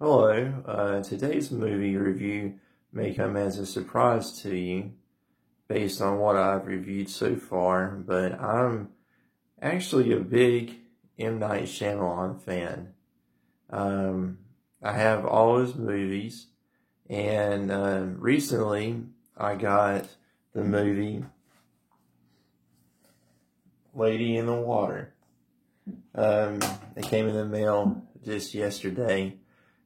Hello, today's movie review may come as a surprise to you based on what I've reviewed so far, but I'm actually a big M. Night Shyamalan fan. Um, I have all his movies, and recently I got the movie Lady in the Water. It came in the mail just yesterday,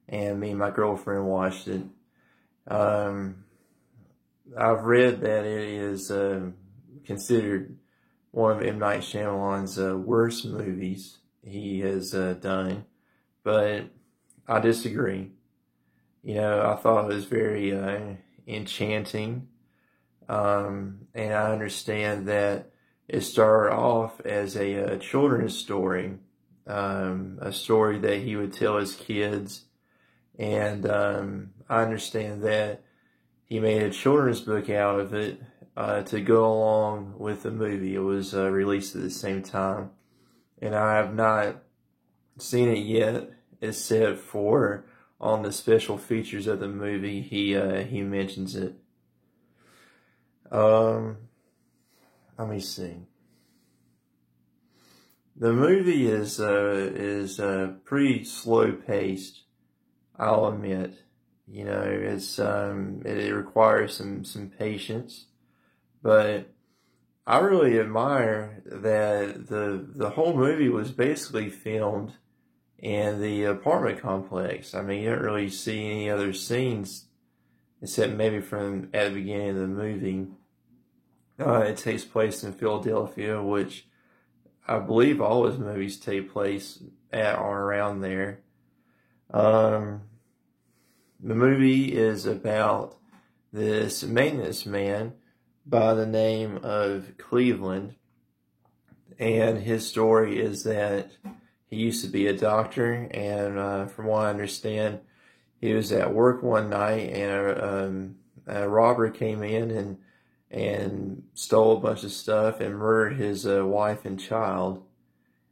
and me and my girlfriend watched it. Um, I've read that it is considered one of M. Night Shyamalan's worst movies he has done, but I disagree. You know, I thought it was very enchanting, and I understand that it started off as a children's story, a story that he would tell his kids, and I understand that he made a children's book out of it to go along with the movie. It was released at the same time, and I have not seen it yet, except for on the special features of the movie. He mentions it. Um, Let me see. The movie is pretty slow paced, I'll admit. You know, it requires some patience, but I really admire that the whole movie was basically filmed in the apartment complex. I mean, you don't really see any other scenes except maybe from at the beginning of the movie. It takes place in Philadelphia, which I believe all his movies take place at or around there. Um, The movie is about this maintenance man by the name of Cleveland, and his story is that he used to be a doctor, and from what I understand, he was at work one night, and a robber came in and stole a bunch of stuff and murdered his wife and child.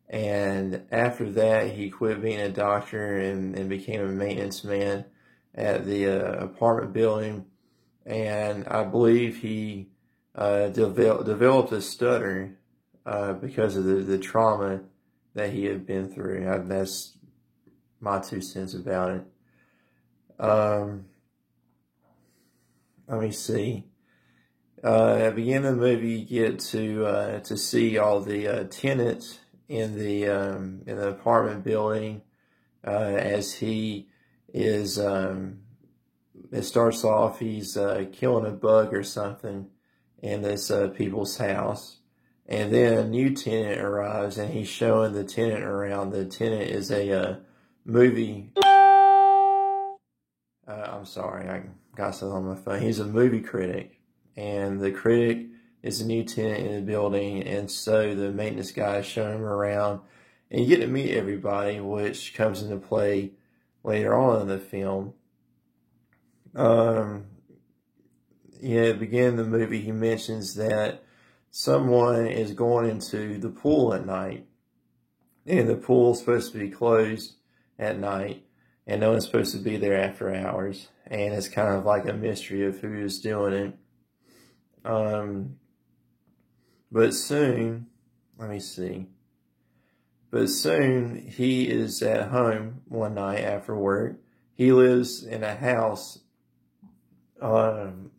And after that, he quit being a doctor and became a maintenance man at the apartment building. And I believe he developed a stutter because of the trauma that he had been through. That's my 2 cents about it. Let me see. At the beginning of the movie, you get to see all the tenants in the apartment building as he is. It starts off he's killing a bug or something in this people's house, and then a new tenant arrives and he's showing the tenant around. The tenant is a movie. I'm sorry, I got something on my phone. He's a movie critic, and the critic is a new tenant in the building, and so the maintenance guy is showing him around, and you get to meet everybody, which comes into play later on in the film. Um, yeah, at the beginning of the movie, he mentions that someone is going into the pool at night, and the pool is supposed to be closed at night, and no one's supposed to be there after hours, and it's kind of like a mystery of who is doing it. But soon, let me see. But soon he is at home one night after work. He lives in a house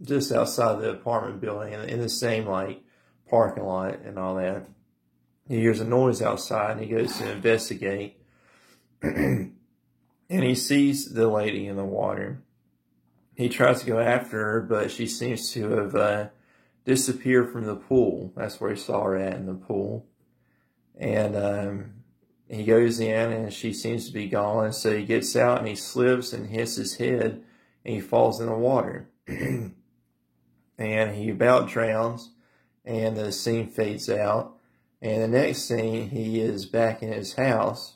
just outside the apartment building in the same like parking lot and all that. He hears a noise outside and he goes to investigate. And he sees the lady in the water. He tries to go after her, but she seems to have disappeared from the pool. That's where he saw her at, in the pool. And he goes in and she seems to be gone. So he gets out and he slips and hits his head and he falls in the water. And he about drowns, and the scene fades out. And the next scene, he is back in his house,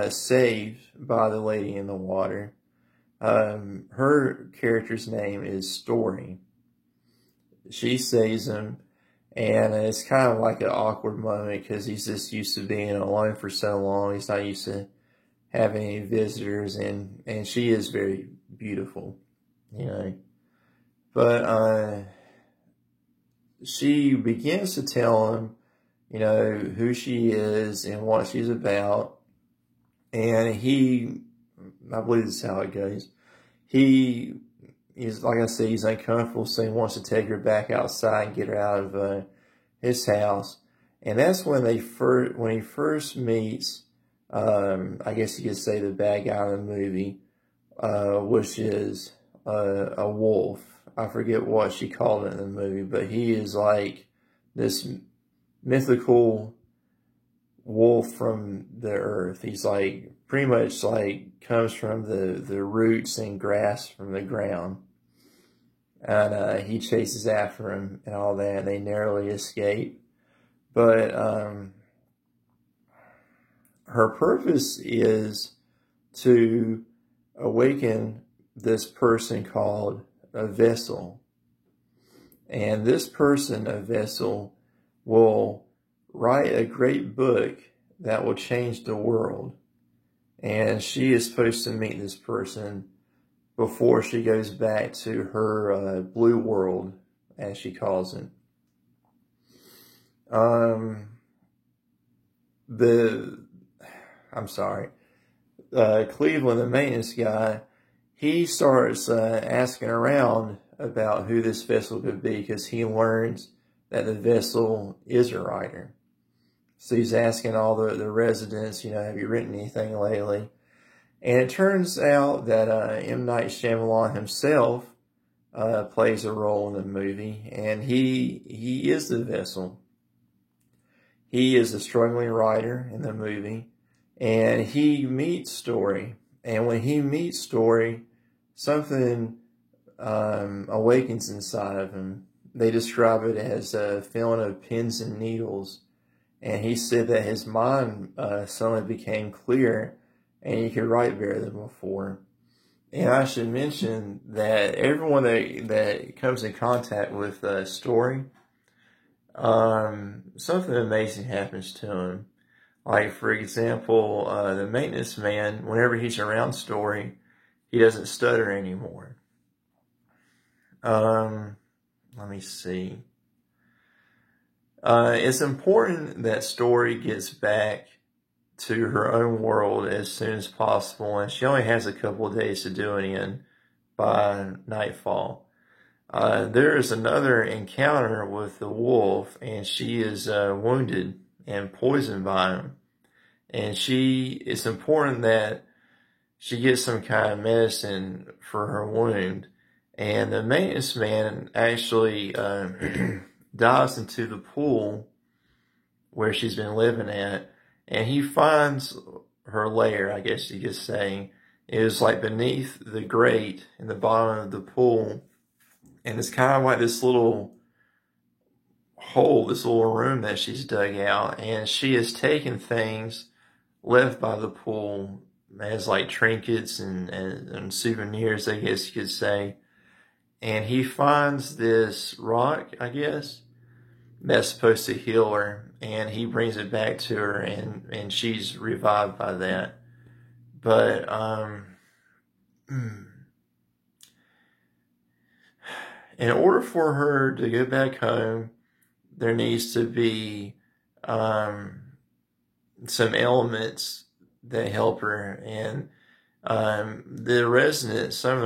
saved by the lady in the water. Her character's name is Story. She saves him, and it's kind of like an awkward moment because he's just used to being alone for so long. He's not used to have any visitors, and she is very beautiful, you know. But she begins to tell him, you know, who she is and what she's about. And he, I believe this is how it goes. He is, like I said, he's uncomfortable, so he wants to take her back outside and get her out of his house. And that's when he first meets, I guess you could say the bad guy in the movie, which is a wolf. I forget what she called it in the movie, but he is like this mythical wolf from the earth. He's like pretty much like comes from the roots and grass from the ground. And he chases after him and all that, and they narrowly escape. But her purpose is to awaken this person called a vessel. And this person, a vessel, will write a great book that will change the world. And she is supposed to meet this person before she goes back to her blue world, as she calls it. Cleveland, the maintenance guy, he starts asking around about who this vessel could be, because he learns that the vessel is a writer. So he's asking all the residents, you know, have you written anything lately? And it turns out that M. Night Shyamalan himself plays a role in the movie, and he is the vessel. He is a struggling writer in the movie, and he meets Story. And when he meets Story, something awakens inside of him. They describe it as a feeling of pins and needles. And he said that his mind suddenly became clear and he could write better than before. And I should mention that everyone that comes in contact with Story, something amazing happens to him. Like, for example, the maintenance man, whenever he's around Story, he doesn't stutter anymore. Let me see. It's important that Story gets back to her own world as soon as possible, and she only has a couple of days to do it in by nightfall. There is another encounter with the wolf, and she is wounded and poisoned by him. And it's important that she gets some kind of medicine for her wound. And the maintenance man actually dives into the pool where she's been living at, and he finds her lair, I guess you could say. It was like beneath the grate in the bottom of the pool. And it's kind of like this little hole, this little room that she's dug out. And she has taken things left by the pool as like trinkets and souvenirs, I guess you could say. And he finds this rock, I guess, that's supposed to heal her. And he brings it back to her, and she's revived by that. But, in order for her to go back home, there needs to be some elements that help her. And some of the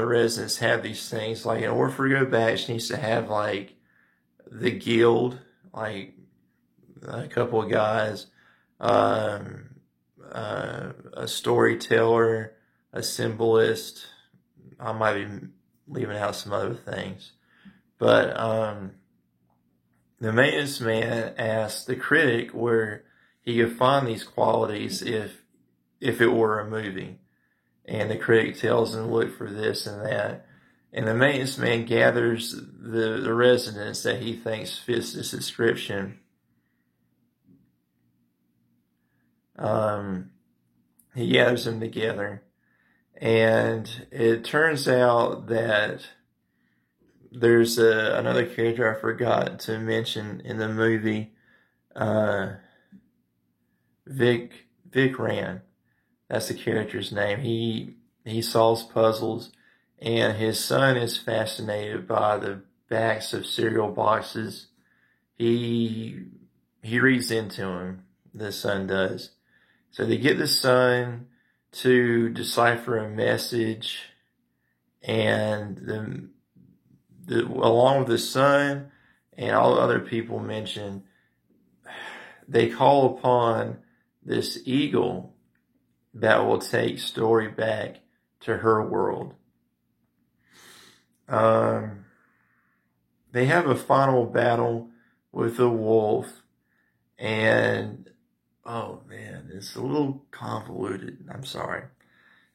residents have these things. Like, in order for her to go back, she needs to have like the guild, like a couple of guys, a storyteller, a symbolist. I might be leaving out some other things. But the maintenance man asked the critic where he could find these qualities if it were a movie. And the critic tells him to look for this and that. And the maintenance man gathers the residents that he thinks fits this description. He gathers them together. And it turns out that there's another character I forgot to mention in the movie, Vic Rand. That's the character's name. He solves puzzles, and his son is fascinated by the backs of cereal boxes. He he reads into him. The son does. So they get the son to decipher a message, and along with the son and all the other people mentioned, they call upon this eagle that will take Story back to her world. They have a final battle with the wolf, and oh man, it's a little convoluted. I'm sorry.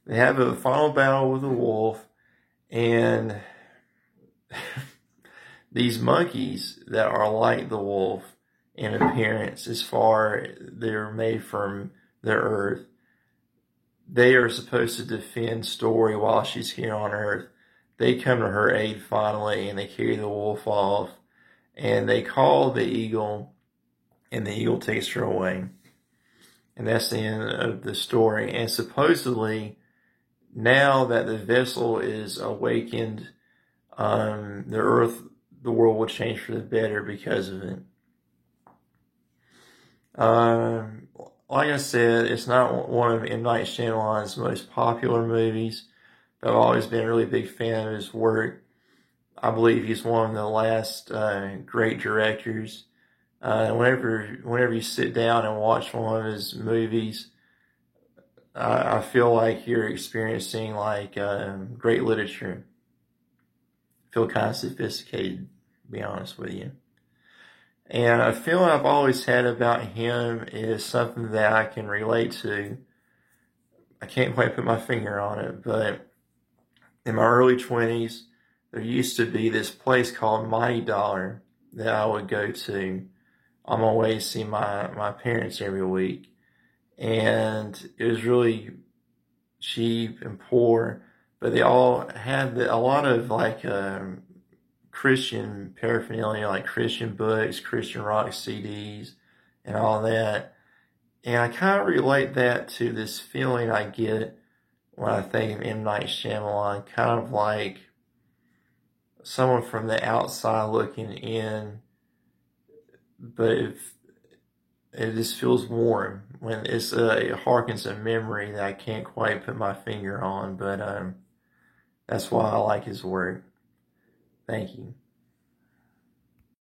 They have a final battle with the wolf, and these monkeys that are like the wolf in appearance, as far they're made from the earth, they are supposed to defend Story while she's here on Earth. They come to her aid finally, and they carry the wolf off, and they call the eagle, and the eagle takes her away. And that's the end of the story. And supposedly, now that the vessel is awakened, the world will change for the better because of it. Like I said, it's not one of M. Night Shyamalan's most popular movies, but I've always been a really big fan of his work. I believe he's one of the last great directors. Whenever you sit down and watch one of his movies, I feel like you're experiencing like great literature. I feel kind of sophisticated, to be honest with you. And a feeling I've always had about him is something that I can relate to. I can't quite put my finger on it, but in my early 20s, there used to be this place called Mighty Dollar that I would go to on my way to see my parents every week. And it was really cheap and poor, but they all had a lot of like Christian paraphernalia, like Christian books, Christian rock CDs, and all that. And I kind of relate that to this feeling I get when I think of M. Night Shyamalan, kind of like someone from the outside looking in, but it just feels warm when it harkens a memory that I can't quite put my finger on, but that's why I like his work. Thank you.